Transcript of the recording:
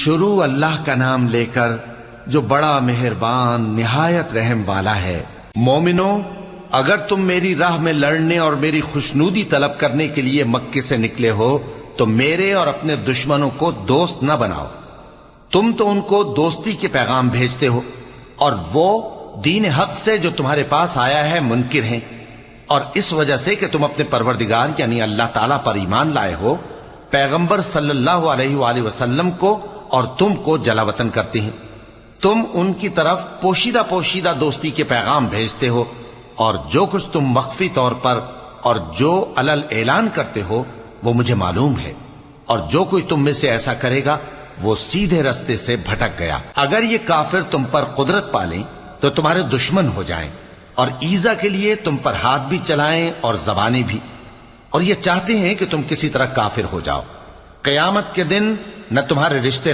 شروع اللہ کا نام لے کر جو بڑا مہربان نہایت رحم والا ہے۔ مومنو، اگر تم میری راہ میں لڑنے اور میری خوشنودی طلب کرنے کے لیے مکے سے نکلے ہو تو میرے اور اپنے دشمنوں کو دوست نہ بناؤ۔ تم تو ان کو دوستی کے پیغام بھیجتے ہو اور وہ دین حق سے جو تمہارے پاس آیا ہے منکر ہیں، اور اس وجہ سے کہ تم اپنے پروردگار یعنی اللہ تعالیٰ پر ایمان لائے ہو، پیغمبر صلی اللہ علیہ وآلہ وسلم کو اور تم کو جلا وطن کرتے ہیں۔ تم ان کی طرف پوشیدہ پوشیدہ دوستی کے پیغام بھیجتے ہو، اور جو کچھ تم مخفی طور پر اور جو علل اعلان کرتے ہو وہ مجھے معلوم ہے، اور جو کوئی تم میں سے ایسا کرے گا وہ سیدھے رستے سے بھٹک گیا۔ اگر یہ کافر تم پر قدرت پالیں تو تمہارے دشمن ہو جائیں، اور ایذا کے لیے تم پر ہاتھ بھی چلائیں اور زبانیں بھی، اور یہ چاہتے ہیں کہ تم کسی طرح کافر ہو جاؤ۔ قیامت کے دن نہ تمہارے رشتے